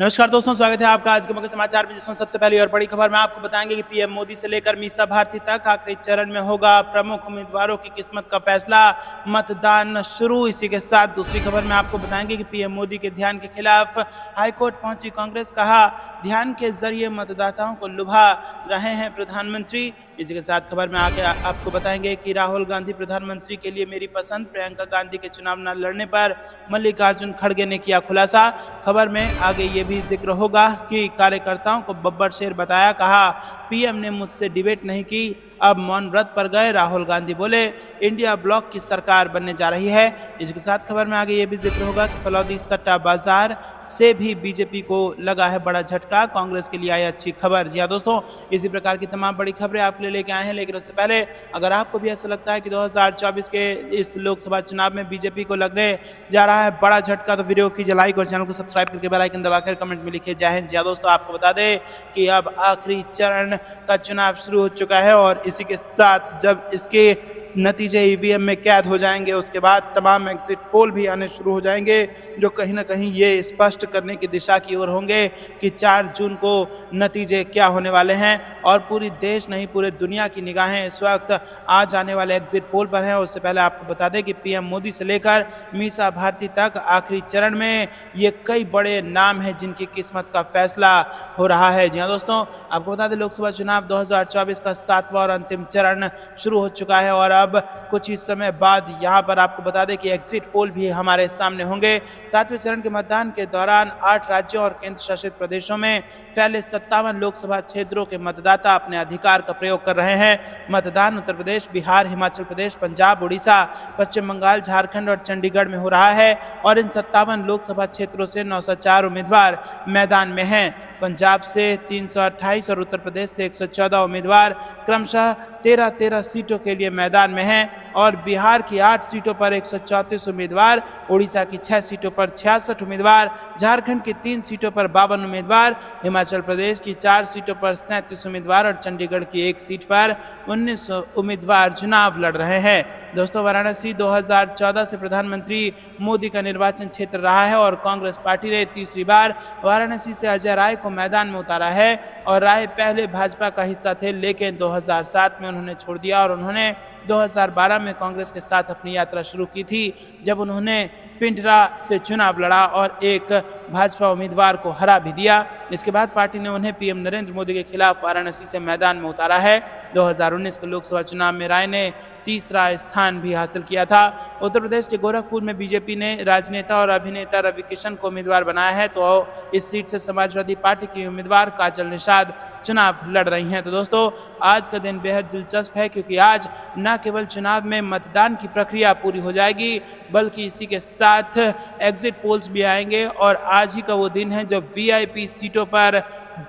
नमस्कार दोस्तों, स्वागत है आपका आज के मुख्य समाचार में, जिसमें सबसे पहली और बड़ी खबर में आपको बताएंगे कि पीएम मोदी से लेकर मीसा भारती तक आखिरी चरण में होगा प्रमुख उम्मीदवारों की किस्मत का फैसला, मतदान शुरू। इसी के साथ दूसरी खबर में आपको बताएंगे कि पीएम मोदी के ध्यान के खिलाफ हाईकोर्ट पहुंची कांग्रेस, कहा ध्यान के जरिए मतदाताओं को लुभा रहे हैं प्रधानमंत्री। इसी के साथ खबर में आगे आपको बताएंगे कि राहुल गांधी प्रधानमंत्री के लिए मेरी पसंद, प्रियंका गांधी के चुनाव न लड़ने पर मल्लिकार्जुन खड़गे ने किया खुलासा। खबर में आगे ये भी जिक्र होगा कि कार्यकर्ताओं को बब्बर शेर बताया, कहा पीएम ने मुझसे डिबेट नहीं की, अब मौन व्रत पर गए। राहुल गांधी बोले इंडिया ब्लॉक की सरकार बनने जा रही है। इसके साथ खबर में आगे ये भी जिक्र होगा कि फलौदी सट्टा बाजार से भी बीजेपी को लगा है बड़ा झटका, कांग्रेस के लिए आई अच्छी खबर। जी हाँ दोस्तों, इसी प्रकार की तमाम बड़ी खबरें आपके लिए लेके आए हैं। लेकिन उससे पहले अगर आपको भी ऐसा लगता है कि 2024 के इस लोकसभा चुनाव में बीजेपी को लगने जा रहा है बड़ा झटका, तो वीडियो कीजिए लाइक और चैनल को सब्सक्राइब करके बेल आइकन दबाकर कमेंट में लिखिए जय हिंद। जी हाँ दोस्तों, आपको बता दें कि अब आखिरी चरण का चुनाव शुरू हो चुका है और इसी के साथ जब इसके नतीजे ईवीएम में कैद हो जाएंगे, उसके बाद तमाम एग्जिट पोल भी आने शुरू हो जाएंगे, जो कहीं ना कहीं ये स्पष्ट करने की दिशा की ओर होंगे कि 4 जून को नतीजे क्या होने वाले हैं। और पूरी देश नहीं पूरे दुनिया की निगाहें इस वक्त आज आने वाले एग्जिट पोल पर हैं। उससे पहले आपको बता दें कि पीएम मोदी से लेकर मीसा भारती तक आखिरी चरण में ये कई बड़े नाम हैं जिनकी किस्मत का फैसला हो रहा है। जी हाँ दोस्तों, आपको बता दें लोकसभा चुनाव 2024 का 7वां और अंतिम चरण शुरू हो चुका है और अब कुछ ही समय बाद यहां पर आपको बता दें कि एग्जिट पोल भी हमारे सामने होंगे। 7वें चरण के मतदान के दौरान 8 राज्यों और केंद्र शासित प्रदेशों में फैले 57 लोकसभा क्षेत्रों के मतदाता अपने अधिकार का प्रयोग कर रहे हैं। मतदान उत्तर प्रदेश, बिहार, हिमाचल प्रदेश, पंजाब, उड़ीसा, पश्चिम बंगाल, झारखंड और चंडीगढ़ में हो रहा है और इन 57 लोकसभा क्षेत्रों से 904 उम्मीदवार मैदान में हैं। पंजाब से 328 और उत्तर प्रदेश से 114 उम्मीदवार क्रमशः 13-13 सीटों के लिए मैदान में हैं और बिहार की 8 सीटों पर 134 उम्मीदवार, उड़ीसा की 6 सीटों पर 66 उम्मीदवार, झारखंड की 3 सीटों पर 52 उम्मीदवार, हिमाचल प्रदेश की 4 सीटों पर 37 उम्मीदवार और चंडीगढ़ की 1 सीट पर 19 उम्मीदवार चुनाव लड़ रहे हैं। दोस्तों, वाराणसी 2014 से प्रधानमंत्री मोदी का निर्वाचन क्षेत्र रहा है और कांग्रेस पार्टी ने तीसरी बार वाराणसी से अजय राय को मैदान में उतारा है और राय पहले भाजपा का हिस्सा थे, लेकिन 2007 में उन्होंने छोड़ दिया और उन्होंने 2012 में कांग्रेस के साथ अपनी यात्रा शुरू की थी, जब उन्होंने पिंडरा से चुनाव लड़ा और एक भाजपा उम्मीदवार को हरा भी दिया। इसके बाद पार्टी ने उन्हें पीएम नरेंद्र मोदी के खिलाफ वाराणसी से मैदान में उतारा है। 2019 के लोकसभा चुनाव में राय ने तीसरा स्थान भी हासिल किया था। उत्तर प्रदेश के गोरखपुर में बीजेपी ने राजनेता और अभिनेता रवि किशन को उम्मीदवार बनाया है, तो इस सीट से समाजवादी पार्टी की उम्मीदवार काजल निषाद चुनाव लड़ रही हैं। तो दोस्तों, आज का दिन बेहद दिलचस्प है क्योंकि आज न केवल चुनाव में मतदान की प्रक्रिया पूरी हो जाएगी, बल्कि इसी के साथ एग्जिट पोल्स भी आएंगे और आज ही का वो दिन है जब वीआईपी सीटों पर,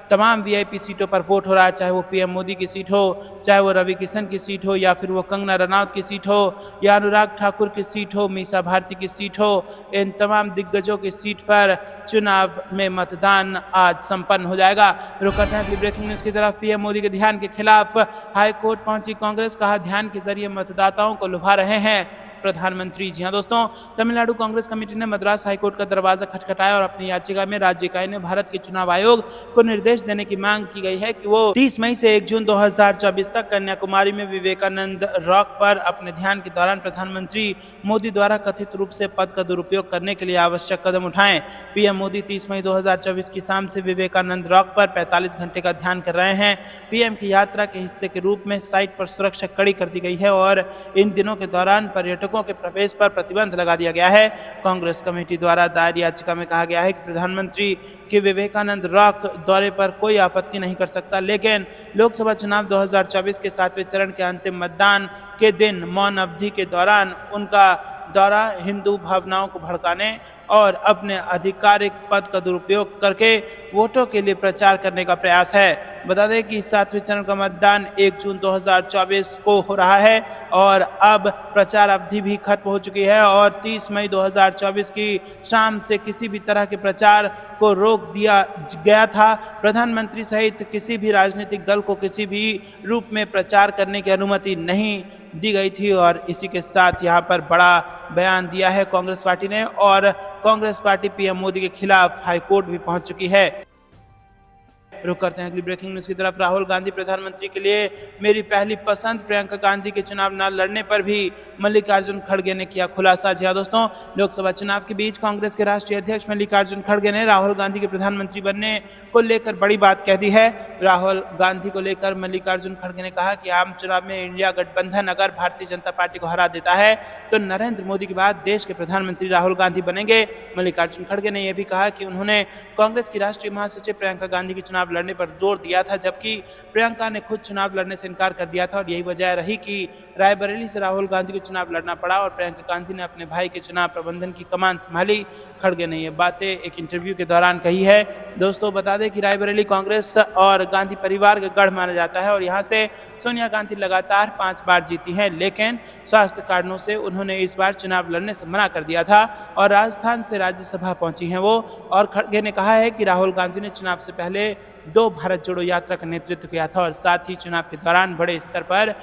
तमाम वीआईपी सीटों पर वोट हो रहा है, चाहे वो पीएम मोदी की सीट हो, चाहे वो रवि किशन की सीट हो, या फिर वो कंगना रनौत की सीट हो, या अनुराग ठाकुर की सीट हो, मीसा भारती की सीट हो। इन तमाम दिग्गजों की सीट पर चुनाव में मतदान आज संपन्न हो जाएगा। रुक करते हैं अगली ब्रेकिंग न्यूज़ की तरफ। पीएम मोदी के ध्यान के खिलाफ हाईकोर्ट पहुंची कांग्रेस, कहा ध्यान के जरिए मतदाताओं को लुभा रहे हैं प्रधानमंत्री। जी हाँ दोस्तों, तमिलनाडु कांग्रेस कमेटी ने मद्रास हाईकोर्ट का दरवाजा खटखटाया और अपनी याचिका में राज्य इकाई ने भारत के चुनाव आयोग को निर्देश देने की मांग की गई है कि वो 30 मई से 1 जून 2024 तक कन्याकुमारी में विवेकानंद रॉक पर अपने ध्यान के दौरान प्रधानमंत्री मोदी द्वारा कथित रूप से पद का दुरुपयोग करने के लिए आवश्यक कदम उठाएं। पीएम मोदी 30 मई 2024 की शाम से विवेकानंद रॉक पर 45 घंटे का ध्यान कर रहे हैं। पीएम की यात्रा के हिस्से के रूप में साइट पर सुरक्षा कड़ी कर दी गई है और इन दिनों के दौरान पर्यटकों के प्रवेश पर प्रतिबंध लगा दिया गया है। कांग्रेस कमेटी द्वारा दायर याचिका में कहा गया है कि प्रधानमंत्री के विवेकानंद रॉक दौरे पर कोई आपत्ति नहीं कर सकता, लेकिन लोकसभा चुनाव 2024 के 7वें चरण के अंतिम मतदान के दिन मौन अवधि के दौरान उनका दौरा हिंदू भावनाओं को भड़काने और अपने आधिकारिक पद का दुरुपयोग करके वोटों के लिए प्रचार करने का प्रयास है। बता दें कि 7वें चरण का मतदान 1 जून 2024 को हो रहा है और अब प्रचार अवधि भी खत्म हो चुकी है और 30 मई 2024 की शाम से किसी भी तरह के प्रचार को रोक दिया गया था। प्रधानमंत्री सहित किसी भी राजनीतिक दल को किसी भी रूप में प्रचार करने की अनुमति नहीं दी गई थी और इसी के साथ यहाँ पर बड़ा बयान दिया है कांग्रेस पार्टी ने और कांग्रेस पार्टी पीएम मोदी के खिलाफ हाईकोर्ट भी पहुंच चुकी है। रुक करते हैं अगली ब्रेकिंग न्यूज की तरफ। राहुल गांधी प्रधानमंत्री के लिए मेरी पहली पसंद, प्रियंका गांधी के चुनाव न लड़ने पर भी मल्लिकार्जुन खड़गे ने किया खुलासा। जी हां दोस्तों, लोकसभा चुनाव के बीच कांग्रेस के राष्ट्रीय अध्यक्ष मल्लिकार्जुन खड़गे ने राहुल गांधी के प्रधानमंत्री बनने को लेकर बड़ी बात कह दी है। राहुल गांधी को लेकर मल्लिकार्जुन खड़गे ने कहा कि आम चुनाव में इंडिया गठबंधन अगर भारतीय जनता पार्टी को हरा देता है तो नरेंद्र मोदी के बाद देश के प्रधानमंत्री राहुल गांधी बनेंगे। मल्लिकार्जुन खड़गे ने यह भी कहा कि उन्होंने कांग्रेस की राष्ट्रीय महासचिव प्रियंका गांधी के चुनाव लड़ने पर जोर दिया था, जबकि प्रियंका ने खुद चुनाव लड़ने से इनकार कर दिया था और यही वजह रही कि रायबरेली से राहुल गांधी को चुनाव लड़ना पड़ा और प्रियंका गांधी ने अपने भाई के चुनाव प्रबंधन की कमान संभाली। खड़गे ने यह बातें एक इंटरव्यू के दौरान कही है। दोस्तों बता दें कि रायबरेली कांग्रेस और गांधी परिवार का गढ़ माना जाता है और यहाँ से सोनिया गांधी लगातार 5 बार जीती हैं, लेकिन स्वास्थ्य कारणों से उन्होंने इस बार चुनाव लड़ने से मना कर दिया था और राजस्थान से राज्यसभा पहुंची हैं वो। और खड़गे ने कहा है कि राहुल गांधी ने चुनाव से पहले 2 भारत जोड़ो यात्रा का नेतृत्व किया था और साथ ही चुनाव के दौरान बड़े स्तर पर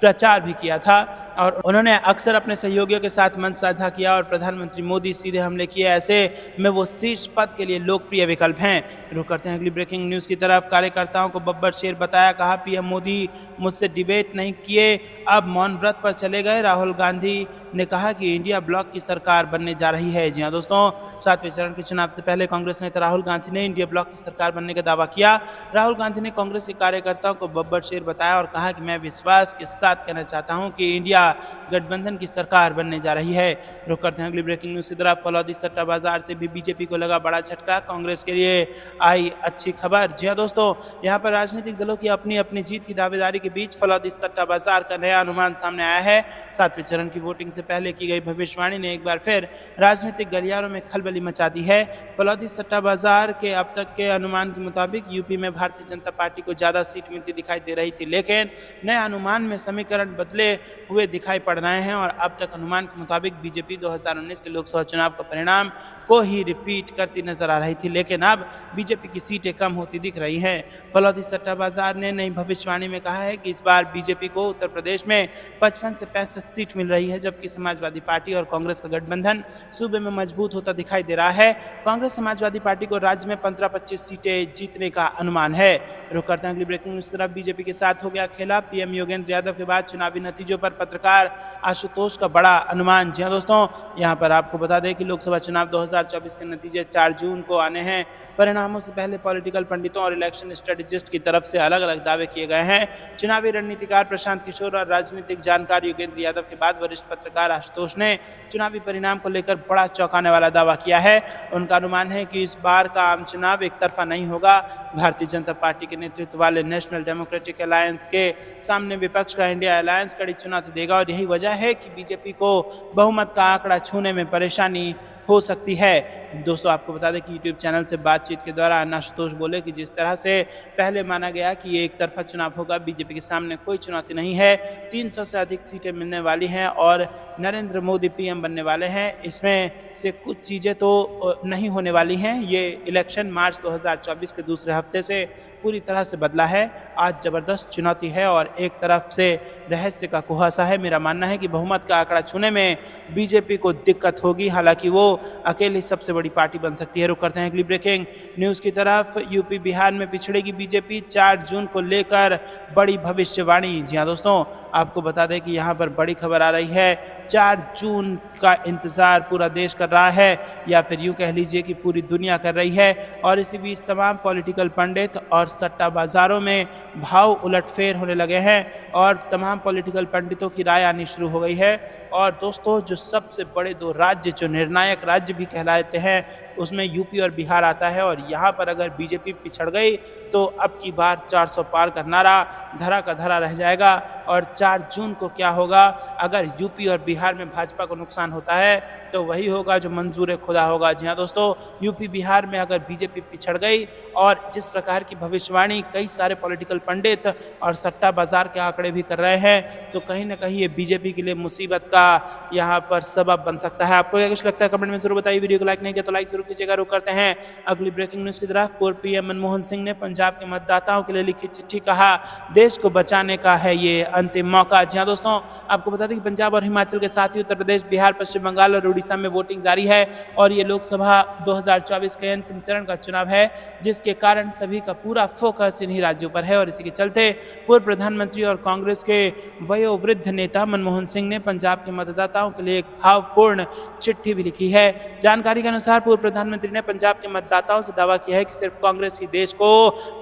प्रचार भी किया था और उन्होंने अक्सर अपने सहयोगियों के साथ मंच साझा किया और प्रधानमंत्री मोदी सीधे हमले किए, ऐसे में वो शीर्ष पद के लिए लोकप्रिय विकल्प हैं। रुक करते हैं अगली ब्रेकिंग न्यूज़ की तरफ। कार्यकर्ताओं को बब्बर शेर बताया, कहा पीएम मोदी मुझसे डिबेट नहीं किए, अब मौन व्रत पर चले गए। राहुल गांधी ने कहा कि इंडिया ब्लॉक की सरकार बनने जा रही है। जी हाँ दोस्तों, 7वें चरण के चुनाव से पहले कांग्रेस नेता राहुल गांधी ने इंडिया ब्लॉक की सरकार बनने का दावा किया। राहुल गांधी ने कांग्रेस के कार्यकर्ताओं को बब्बर शेर बताया और कहा कि मैं विश्वास के साथ कहना चाहता हूं कि इंडिया गठबंधन की सरकार बनने जा रही है। रुक करते हैं अगली ब्रेकिंग न्यूज़ की तरफ। फलौदी सट्टा बाजार से भी बीजेपी को लगा बड़ा झटका, कांग्रेस के लिए आई अच्छी खबर। जी हाँ दोस्तों, यहाँ पर राजनीतिक दलों की अपनी अपनी जीत की दावेदारी के बीच फलौदी सट्टा बाजार का नया अनुमान सामने आया है। 7वें चरण की वोटिंग से पहले की गई भविष्यवाणी ने एक बार फिर राजनीतिक गलियारों में खलबली मचा दी है। फलौदी सट्टा बाजार के अब तक के अनुमान के मुताबिक यूपी में भारतीय जनता पार्टी को ज्यादा सीट मिलती दिखाई दे रही थी, लेकिन नए अनुमान में समीकरण बदले हुए दिखाई पड़ रहे हैं और अब तक अनुमान के मुताबिक बीजेपी 2019 के लोकसभा चुनाव का परिणाम को ही रिपीट करती नजर आ रही थी, लेकिन अब बीजेपी की सीटें कम होती दिख रही हैं। फलौदी सट्टा बाजार ने नई भविष्यवाणी में कहा है कि इस बार बीजेपी को उत्तर प्रदेश में 55 से 65 सीट मिल रही है, जबकि समाजवादी पार्टी और कांग्रेस का गठबंधन सूबे में मजबूत होता दिखाई दे रहा है। कांग्रेस समाजवादी पार्टी को राज्य में 15-25 सीटें जीतने का अनुमान है। रुक करते हैं अगली ब्रेकिंग न्यूज़ की तरफ। बीजेपी के साथ हो गया खेला, पीएम योगेंद्र यादव के बाद चुनावी नतीजों पर पत्रकार आशुतोष का बड़ा अनुमान। जी हाँ दोस्तों, यहाँ पर आपको बता दें कि लोकसभा चुनाव 2024 के नतीजे 4 जून को आने हैं। परिणामों से पहले पॉलिटिकल पंडितों और इलेक्शन स्ट्रेटेजिस्ट की तरफ से अलग अलग दावे किए गए हैं। चुनावी रणनीतिकार प्रशांत किशोर और राजनीतिक जानकार योगेंद्र यादव के बाद वरिष्ठ पत्रकार आशुतोष ने चुनावी परिणाम को लेकर बड़ा चौंकाने वाला दावा किया है। उनका अनुमान है कि इस बार का आम चुनाव एक तरफा नहीं होगा। भारतीय जनता पार्टी के नेतृत्व वाले नेशनल डेमोक्रेटिक अलायंस के सामने विपक्ष का इंडिया अलायंस कड़ी चुनौती देगा और यही वजह है कि बीजेपी को बहुमत का आंकड़ा छूने में परेशानी हो सकती है। दोस्तों आपको बता दें कि यूट्यूब चैनल से बातचीत के दौरान आशुतोष बोले कि जिस तरह से पहले माना गया कि ये एक तरफा चुनाव होगा, बीजेपी के सामने कोई चुनौती नहीं है। 300 से अधिक सीटें मिलने वाली हैं और नरेंद्र मोदी पीएम बनने वाले हैं। इसमें से कुछ चीज़ें तो नहीं होने वाली हैं। ये इलेक्शन मार्च 2024 के दूसरे हफ्ते से पूरी तरह से बदला है। आज ज़बरदस्त चुनौती है और एक तरफ से रहस्य का कुहासा है। मेरा मानना है कि बहुमत का आंकड़ा छूने में बीजेपी को दिक्कत होगी, हालांकि वो अकेली सबसे बड़ी पार्टी बन सकती है। रुक करते हैं अगली ब्रेकिंग न्यूज़ की तरफ। यूपी बिहार में पिछड़ेगी बीजेपी, 4 जून को लेकर बड़ी भविष्यवाणी। जी हाँ दोस्तों, आपको बता दें कि यहाँ पर बड़ी खबर आ रही है। 4 जून का इंतज़ार पूरा देश कर रहा है, या फिर यूँ कह लीजिए कि पूरी दुनिया कर रही है। और इसी बीच तमाम पॉलिटिकल पंडित और सट्टा बाजारों में भाव उलटफेर होने लगे हैं और तमाम पॉलिटिकल पंडितों की राय आनी शुरू हो गई है। और दोस्तों, जो सबसे बड़े 2 राज्य, जो निर्णायक राज्य भी कहलाते हैं, उसमें यूपी और बिहार आता है। और यहाँ पर अगर बीजेपी पिछड़ गई तो अब की बार 400 पार का नारा धरा का धरा रह जाएगा। और 4 जून को क्या होगा, अगर यूपी और बिहार में भाजपा को नुकसान होता है तो वही होगा जो मंजूर खुदा होगा। जी हाँ दोस्तों, यूपी बिहार में अगर बीजेपी पिछड़ गई और जिस प्रकार की भविष्यवाणी कई सारे पॉलिटिकल पंडित और सट्टा बाजार के आंकड़े भी कर रहे हैं, तो कहीं ना कहीं ये बीजेपी के लिए मुसीबत का यहाँ पर सबब बन सकता है। आपको क्या कुछ लगता है कमेंट में जरूर बताइए। वीडियो को लाइक नहीं किया तो लाइक जरूर जरूर कीजिएगा। रुक करते हैं अगली ब्रेकिंग न्यूज की तरफ। पूर्व पीएम मनमोहन सिंह ने पंजाब के मतदाताओं के लिए लिखी चिट्ठी, कहा देश को बचाने का है ये अंतिम मौका। जी हाँ दोस्तों, आपको बता दें कि पंजाब और हिमाचल के साथ ही उत्तर प्रदेश, बिहार, पश्चिम बंगाल और उड़ीसा में वोटिंग जारी है और ये लोकसभा 2024 के अंतिम चरण का चुनाव है, जिसके कारण सभी का पूरा फोकस इन्हीं राज्यों पर है। और इसी के चलते पूर्व प्रधानमंत्री और कांग्रेस के वयोवृद्ध नेता मनमोहन सिंह ने पंजाब के मतदाताओं के लिए एक भावपूर्ण चिट्ठी भी लिखी है। जानकारी के अनुसार पूर्व प्रधानमंत्री ने पंजाब के मतदाताओं से दावा किया है कि सिर्फ कांग्रेस ही देश को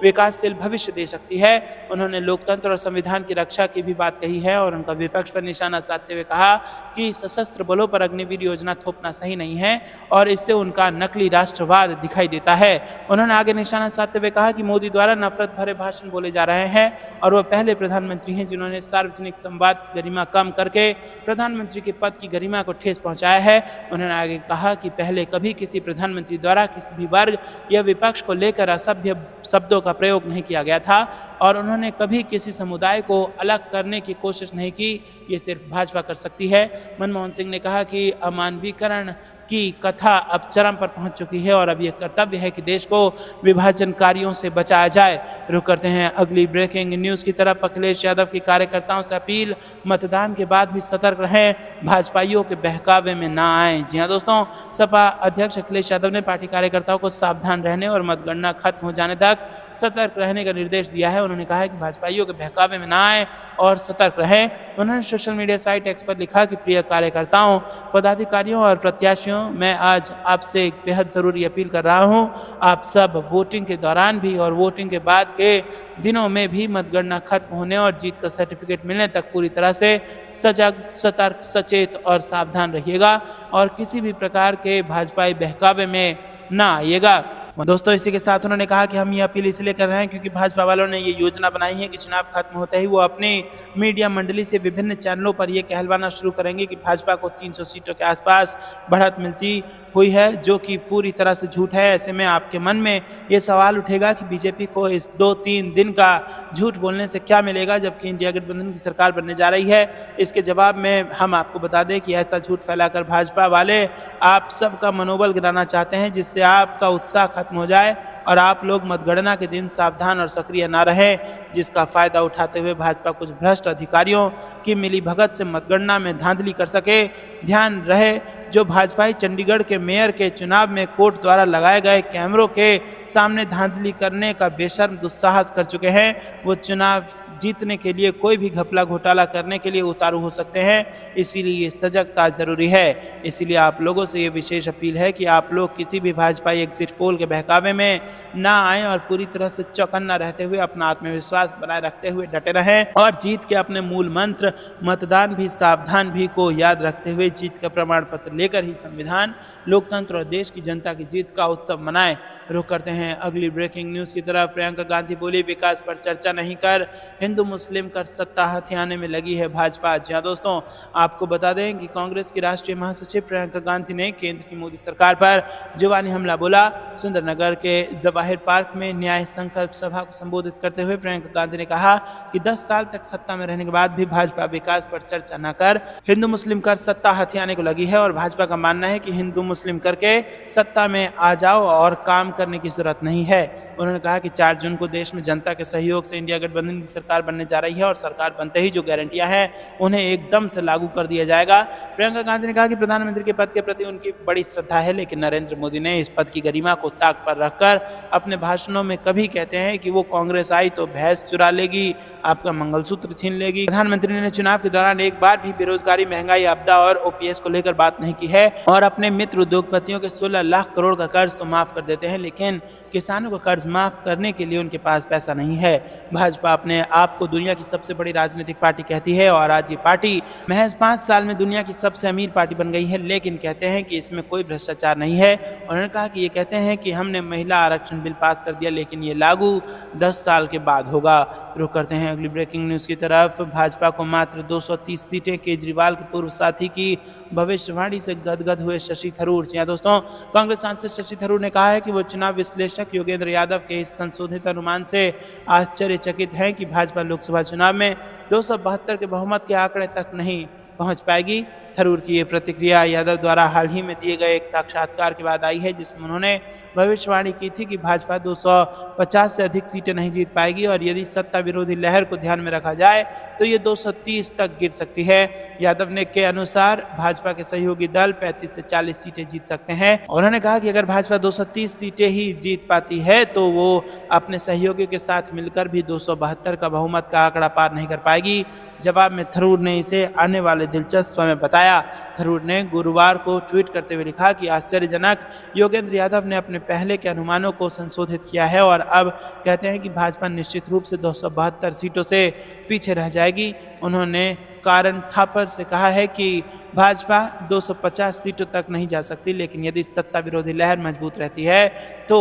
विकासशील भविष्य दे सकती है। उन्होंने लोकतंत्र और संविधान की रक्षा की भी बात कही है और उनका विपक्ष पर निशाना साधते हुए कहा कि सशस्त्र बलों पर अग्निवीर योजना थोपना सही नहीं है और इससे उनका नकली राष्ट्रवाद दिखाई देता है। उन्होंने आगे निशाना साधते हुए कहा कि मोदी द्वारा नफरत भरे भाषण बोले जा रहे हैं और वह पहले प्रधानमंत्री हैं जिन्होंने सार्वजनिक संवाद की गरिमा कम करके प्रधानमंत्री के पद की गरिमा को ठेस पहुंचाया है। उन्होंने आगे कहा कि पहले कभी किसी प्रधानमंत्री द्वारा किसी भी वर्ग या विपक्ष को लेकर असभ्य शब्दों का प्रयोग नहीं किया गया था और उन्होंने कभी किसी समुदाय को अलग करने की कोशिश नहीं की। ये सिर्फ भाजपा कर सकती है। मनमोहन सिंह ने कहा कि अमानवीकरण की कथा अब चरम पर पहुंच चुकी है और अब यह कर्तव्य है कि देश को विभाजनकारियों से बचाया जाए। रुक करते हैं अगली ब्रेकिंग न्यूज की तरफ। अखिलेश यादव की कार्यकर्ताओं से अपील, मतदान के बाद भी सतर्क रहें, भाजपाइयों के बहकावे में ना आए। जी हाँ दोस्तों, सपा अध्यक्ष अखिलेश यादव ने पार्टी कार्यकर्ताओं को सावधान रहने और मतगणना खत्म हो जाने तक सतर्क रहने का निर्देश दिया है। उन्होंने कहा है कि भाजपाइयों के बहकावे में ना आए और सतर्क रहें। उन्होंने सोशल मीडिया साइट एक्स पर लिखा कि प्रिय कार्यकर्ताओं, पदाधिकारियों और प्रत्याशियों, मैं आज आपसे एक बेहद ज़रूरी अपील कर रहा हूं। आप सब वोटिंग के दौरान भी और वोटिंग के बाद के दिनों में भी मतगणना खत्म होने और जीत का सर्टिफिकेट मिलने तक पूरी तरह से सजग, सतर्क, सचेत और सावधान रहिएगा और किसी भी प्रकार के भाजपाई बहकावे में ना आइएगा। दोस्तों, इसी के साथ उन्होंने कहा कि हम ये अपील इसलिए कर रहे हैं क्योंकि भाजपा वालों ने ये योजना बनाई है कि चुनाव खत्म होते ही वो अपनी मीडिया मंडली से विभिन्न चैनलों पर ये कहलवाना शुरू करेंगे कि भाजपा को 300 सीटों के आसपास बढ़त मिलती हुई है, जो कि पूरी तरह से झूठ है। ऐसे में आपके मन में ये सवाल उठेगा कि बीजेपी को इस 2-3 दिन का झूठ बोलने से क्या मिलेगा जबकि इंडिया गठबंधन की सरकार बनने जा रही है। इसके जवाब में हम आपको बता दें कि ऐसा झूठ फैलाकर भाजपा वाले आप सबका मनोबल गिराना चाहते हैं, जिससे आपका उत्साह खत्म हो जाए और आप लोग मतगणना के दिन सावधान और सक्रिय ना रहें, जिसका फायदा उठाते हुए भाजपा कुछ भ्रष्ट अधिकारियों की मिलीभगत से मतगणना में धांधली कर सके। ध्यान रहे, जो भाजपाई चंडीगढ़ के मेयर के चुनाव में कोर्ट द्वारा लगाए गए कैमरों के सामने धांधली करने का बेशर्म दुस्साहस कर चुके हैं, वो चुनाव जीतने के लिए कोई भी घपला घोटाला करने के लिए उतारू हो सकते हैं। इसीलिए ये सजगता जरूरी है। इसीलिए आप लोगों से ये विशेष अपील है कि आप लोग किसी भी भाजपाई एग्जिट पोल के बहकावे में ना आएं और पूरी तरह से चौकन्ना रहते हुए अपना आत्मविश्वास बनाए रखते हुए डटे रहें और जीत के अपने मूल मंत्र मतदान भी सावधान भी को याद रखते हुए जीत का प्रमाण पत्र लेकर ही संविधान, लोकतंत्र और देश की जनता की जीत का उत्सव मनाएं। रुक करते हैं अगली ब्रेकिंग न्यूज की तरफ। प्रियंका गांधी बोली, विकास पर चर्चा नहीं कर हिंदू मुस्लिम कर सत्ता हथियाने में लगी है भाजपा। जी हाँ दोस्तों, आपको बता दें कि कांग्रेस की राष्ट्रीय महासचिव प्रियंका गांधी ने केंद्र की मोदी सरकार पर जुबानी हमला बोला। सुंदरनगर के जवाहिर पार्क में न्याय संकल्प सभा को संबोधित करते हुए प्रियंका गांधी ने कहा कि 10 साल तक सत्ता में रहने के बाद भी भाजपा विकास पर चर्चा न कर हिंदू मुस्लिम कर सत्ता हथियाने को लगी है और भाजपा का मानना है कि हिंदू मुस्लिम करके सत्ता में आ जाओ और काम करने की जरूरत नहीं है। उन्होंने कहा कि 4 जून को देश में जनता के सहयोग से इंडिया गठबंधन की सरकार बनने जा रही है और सरकार बनते ही जो गारंटियां हैं उन्हें एकदम से लागू कर दिया जाएगा। प्रियंका गांधी ने कहा कि प्रधानमंत्री के पद के प्रति उनकी बड़ी श्रद्धा है, लेकिन नरेंद्र मोदी ने इस पद की गरिमा को ताक पर रखकर अपने भाषणों में कभी कहते हैं कि वो कांग्रेस आई तो भैंस चुरा लेगी, आपका मंगलसूत्र छीन लेगी। प्रधानमंत्री ने चुनाव के दौरान एक बार भी बेरोजगारी, महंगाई, आपदा और ओपीएस को लेकर बात नहीं की है और अपने मित्र उद्योगपतियों के 16 लाख करोड़ का कर्ज तो माफ कर देते हैं, लेकिन किसानों का कर्ज माफ करने के लिए उनके पास पैसा नहीं है। भाजपा अपने आप को दुनिया की सबसे बड़ी राजनीतिक पार्टी कहती है और आज ये पार्टी महज 5 साल में दुनिया की सबसे अमीर पार्टी बन गई है, लेकिन कहते हैं कि इसमें कोई भ्रष्टाचार नहीं है। उन्होंने कहा कि ये कहते हैं कि हमने महिला आरक्षण बिल पास कर दिया, लेकिन ये लागू 10 साल के बाद होगा। रुक करते हैं अगली ब्रेकिंग न्यूज की तरफ। भाजपा को मात्र 230 सीटें, केजरीवाल के पूर्व साथी की भविष्यवाणी से गदगद हुए शशि थरूर। जी दोस्तों, कांग्रेस सांसद शशि थरूर ने कहा है कि वो चुनाव विश्लेषक योगेंद्र यादव के इस संशोधित अनुमान से आश्चर्यचकित है कि भाजपा लोकसभा चुनाव में 272 के बहुमत के आंकड़े तक नहीं पहुंच पाएगी। थरूर की ये प्रतिक्रिया यादव द्वारा हाल ही में दिए गए एक साक्षात्कार के बाद आई है, जिसमें उन्होंने भविष्यवाणी की थी कि भाजपा 250 से अधिक सीटें नहीं जीत पाएगी और यदि सत्ता विरोधी लहर को ध्यान में रखा जाए तो ये 230 तक गिर सकती है। यादव ने के अनुसार भाजपा के सहयोगी दल 35 से 40 सीटें जीत सकते हैं। उन्होंने कहा कि अगर भाजपा 230 सीटें ही जीत पाती है तो वो अपने सहयोगियों के साथ मिलकर भी 272 का बहुमत का आंकड़ा पार नहीं कर पाएगी। जवाब में थरूर ने इसे आने वाले दिलचस्प समय बताया। थरूर ने गुरुवार को ट्वीट करते हुए लिखा कि आश्चर्यजनक, योगेंद्र यादव ने अपने पहले के अनुमानों को संशोधित किया है और अब कहते हैं कि भाजपा निश्चित रूप से 272 सीटों से पीछे रह जाएगी। उन्होंने कारण थापर से कहा है कि भाजपा 250 सीटों तक नहीं जा सकती, लेकिन यदि सत्ता विरोधी लहर मजबूत रहती है तो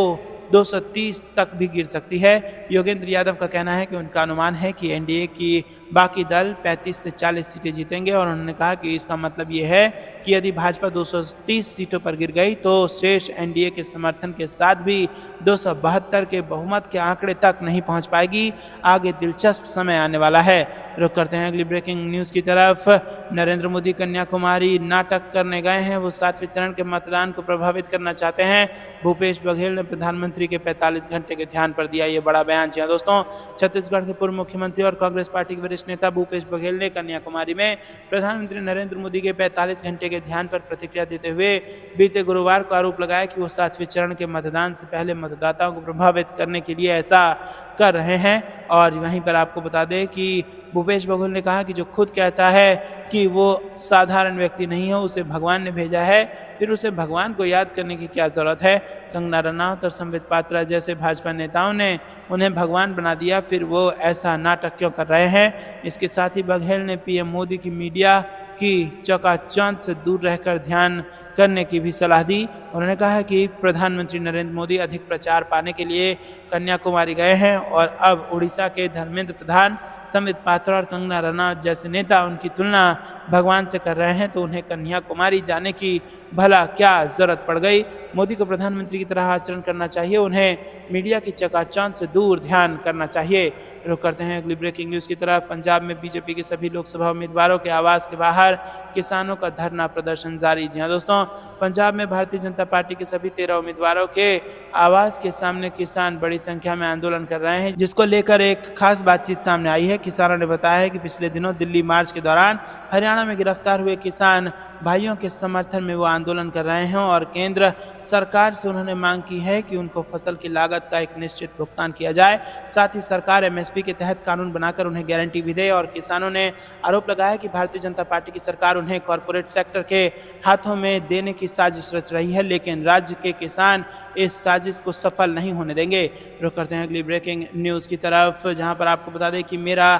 230 तक भी गिर सकती है। योगेंद्र यादव का कहना है कि उनका अनुमान है कि एनडीए की बाकी दल 35 से 40 सीटें जीतेंगे और उन्होंने कहा कि इसका मतलब ये है कि यदि भाजपा 230 सीटों पर गिर गई तो शेष एनडीए के समर्थन के साथ भी 272 के बहुमत के आंकड़े तक नहीं पहुंच पाएगी। आगे दिलचस्प समय आने वाला है। रुक करते हैं अगली ब्रेकिंग न्यूज़ की तरफ। नरेंद्र मोदी कन्याकुमारी नाटक करने गए हैं। वो 7वें चरण के मतदान को प्रभावित करना चाहते हैं। भूपेश बघेल ने प्रधानमंत्री के 45 घंटे के ध्यान पर दिया ये बड़ा बयान। जी हाँ दोस्तों, छत्तीसगढ़ के पूर्व मुख्यमंत्री और कांग्रेस पार्टी के वरिष्ठ नेता भूपेश बघेल ने कन्याकुमारी में प्रधानमंत्री नरेंद्र मोदी के 45 घंटे के ध्यान पर प्रतिक्रिया देते हुए बीते गुरुवार को आरोप लगाया कि वो 7वें चरण के मतदान से पहले मतदाताओं को प्रभावित करने के लिए ऐसा कर रहे हैं। और वहीं पर आपको बता दें कि भूपेश बघेल ने कहा कि जो खुद कहता है कि वो साधारण व्यक्ति नहीं है, उसे भगवान ने भेजा है, फिर उसे भगवान को याद करने की क्या जरूरत है। कंगना रनौत और संबित पात्रा जैसे भाजपा नेताओं ने उन्हें भगवान बना दिया, फिर वो ऐसा नाटक क्यों कर रहे हैं। इसके साथ ही बघेल ने पीएम मोदी की मीडिया की चकाचौंध से दूर रहकर ध्यान करने की भी सलाह दी। उन्होंने कहा कि प्रधानमंत्री नरेंद्र मोदी अधिक प्रचार पाने के लिए कन्याकुमारी गए हैं और अब उड़ीसा के धर्मेंद्र प्रधान, संबित पात्रा और कंगना रनौत जैसे नेता उनकी तुलना भगवान से कर रहे हैं, तो उन्हें कन्याकुमारी जाने की भला क्या जरूरत पड़ गई। मोदी को प्रधानमंत्री की तरह आचरण करना चाहिए, उन्हें मीडिया की चकाचौंध से दूर ध्यान करना चाहिए। रुक करते हैं अगली ब्रेकिंग न्यूज़ की तरफ। पंजाब में बीजेपी के सभी लोकसभा उम्मीदवारों के आवास के बाहर किसानों का धरना प्रदर्शन जारी। जी हाँ दोस्तों, पंजाब में भारतीय जनता पार्टी के सभी 13 उम्मीदवारों के आवास के सामने किसान बड़ी संख्या में आंदोलन कर रहे हैं, जिसको लेकर एक खास बातचीत सामने आई है। किसानों ने बताया है कि पिछले दिनों दिल्ली मार्च के दौरान हरियाणा में गिरफ्तार हुए किसान भाइयों के समर्थन में वो आंदोलन कर रहे हैं और केंद्र सरकार से उन्होंने मांग की है कि उनको फसल की लागत का एक निश्चित भुगतान किया जाए। साथ ही सरकार एमएसपी के तहत कानून बनाकर उन्हें गारंटी भी दे। और किसानों ने आरोप लगाया कि भारतीय जनता पार्टी की सरकार उन्हें कॉरपोरेट सेक्टर के हाथों में देने की साजिश रच रही है, लेकिन राज्य के किसान इस साजिश को सफल नहीं होने देंगे। रुक करते हैं अगली ब्रेकिंग न्यूज़ की तरफ, जहां पर आपको बता दें कि मेरा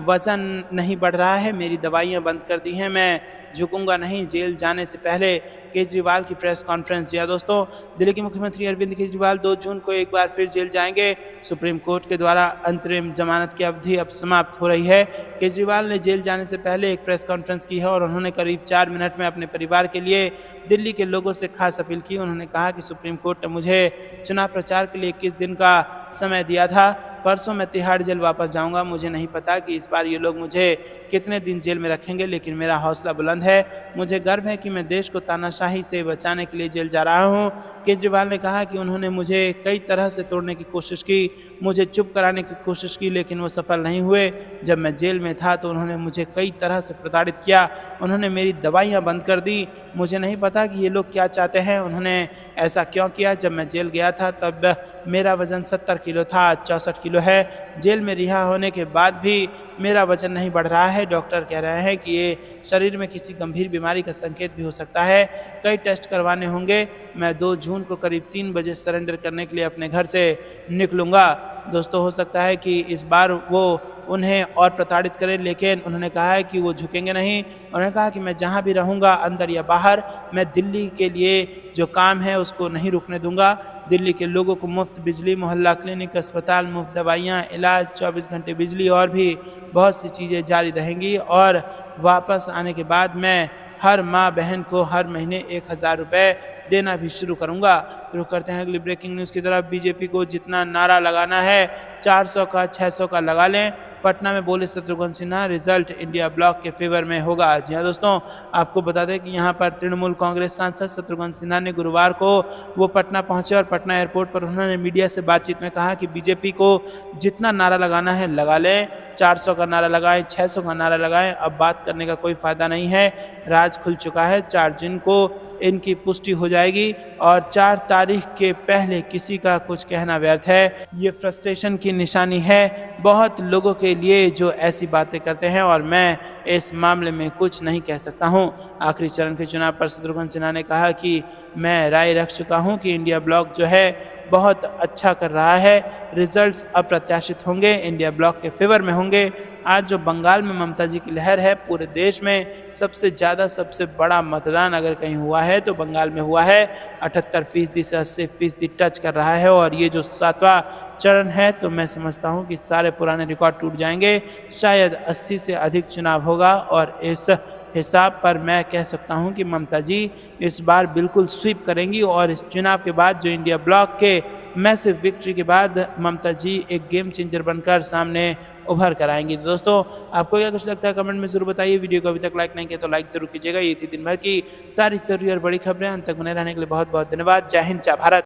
वजन नहीं बढ़ रहा है, मेरी दवाइयां बंद कर दी हैं, मैं झुकूंगा नहीं। जेल जाने से पहले केजरीवाल की प्रेस कॉन्फ्रेंस। जी हाँ दोस्तों, दिल्ली के मुख्यमंत्री अरविंद केजरीवाल 2 जून को एक बार फिर जेल जाएंगे। सुप्रीम कोर्ट के द्वारा अंतरिम जमानत की अवधि अब समाप्त हो रही है। केजरीवाल ने जेल जाने से पहले एक प्रेस कॉन्फ्रेंस की है और उन्होंने करीब 4 मिनट में अपने परिवार के लिए दिल्ली के लोगों से खास अपील की। उन्होंने कहा कि सुप्रीम कोर्ट ने मुझे चुनाव प्रचार के लिए 21 दिन का समय दिया था, परसों मैं तिहाड़ जेल वापस जाऊंगा। मुझे नहीं पता कि इस बार ये लोग मुझे कितने दिन जेल में रखेंगे, लेकिन मेरा हौसला बुलंद है। मुझे गर्व है कि मैं देश को तानाशाही से बचाने के लिए जेल जा रहा हूं। केजरीवाल ने कहा कि उन्होंने मुझे कई तरह से तोड़ने की कोशिश की, मुझे चुप कराने की कोशिश की, लेकिन वो सफल नहीं हुए। जब मैं जेल में था तो उन्होंने मुझे कई तरह से प्रताड़ित किया, उन्होंने मेरी दवाइयाँ बंद कर दी। मुझे नहीं पता कि ये लोग क्या चाहते हैं, उन्होंने ऐसा क्यों किया। जब मैं जेल गया था तब मेरा वज़न 70 किलो था, आज 64 किलो है। जेल में रिहा होने के बाद भी मेरा वजन नहीं बढ़ रहा है। डॉक्टर कह रहे हैं कि ये शरीर में किसी गंभीर बीमारी का संकेत भी हो सकता है, कई टेस्ट करवाने होंगे। मैं 2 जून को करीब 3 बजे सरेंडर करने के लिए अपने घर से निकलूँगा। दोस्तों, हो सकता है कि इस बार वो उन्हें और प्रताड़ित करें, लेकिन उन्होंने कहा है कि वो झुकेंगे नहीं। उन्होंने कहा कि मैं जहाँ भी रहूँगा, अंदर या बाहर, मैं दिल्ली के लिए जो काम है उसको नहीं रुकने दूंगा। दिल्ली के लोगों को मुफ्त बिजली, मोहल्ला क्लिनिक, अस्पताल, मुफ्त दवाइयाँ, इलाज, 24 घंटे बिजली और भी बहुत सी चीज़ें जारी रहेंगी। और वापस आने के बाद मैं हर माँ बहन को हर महीने 1000 रुपये देना भी शुरू करूंगा। रुक करते हैं अगली ब्रेकिंग न्यूज़ की तरफ। बीजेपी को जितना नारा लगाना है 400 का 600 का लगा लें, पटना में बोले Shatrughan Sinha, result India block के फेवर में होगा। जी हाँ दोस्तों, आपको बता दें कि यहाँ पर तृणमूल कांग्रेस सांसद शत्रुघ्न सिन्हा ने गुरुवार को वो पटना पहुंचे और पटना एयरपोर्ट पर उन्होंने मीडिया से बातचीत में कहा कि बीजेपी को जितना नारा लगाना है लगा लें, 400 का नारा लगाएं, 600 का नारा लगाएं, अब बात करने का कोई फायदा नहीं है। राज खुल चुका है, 4 जून को इनकी पुष्टि हो जाएगी और 4 तारीख के पहले किसी का कुछ कहना व्यर्थ है। ये फ्रस्ट्रेशन की निशानी है बहुत लोगों के लिए जो ऐसी बातें करते हैं और मैं इस मामले में कुछ नहीं कह सकता हूं। आखिरी चरण के चुनाव पर शत्रुघ्न सिन्हा ने कहा कि मैं राय रख चुका हूं कि इंडिया ब्लॉक जो है बहुत अच्छा कर रहा है, रिजल्ट्स अप्रत्याशित होंगे, इंडिया ब्लॉक के फेवर में होंगे। आज जो बंगाल में ममता जी की लहर है, पूरे देश में सबसे ज़्यादा सबसे बड़ा मतदान अगर कहीं हुआ है तो बंगाल में हुआ है। 78% से 80% टच कर रहा है और ये जो 7वां चरण है तो मैं समझता हूँ कि सारे पुराने रिकॉर्ड टूट जाएंगे। शायद 80 से अधिक चुनाव होगा और इस हिसाब पर मैं कह सकता हूं कि ममता जी इस बार बिल्कुल स्वीप करेंगी और इस चुनाव के बाद जो इंडिया ब्लॉक के मैसिव विक्ट्री के बाद ममता जी एक गेम चेंजर बनकर सामने उभर कर आएंगी। दोस्तों, आपको क्या कुछ लगता है कमेंट में जरूर बताइए। वीडियो को अभी तक लाइक नहीं किया तो लाइक जरूर कीजिएगा। ये थी दिन भर की सारी जरूरी और बड़ी खबरें। अंत तक बने रहने के लिए बहुत बहुत धन्यवाद। जय हिंद, जय भारत।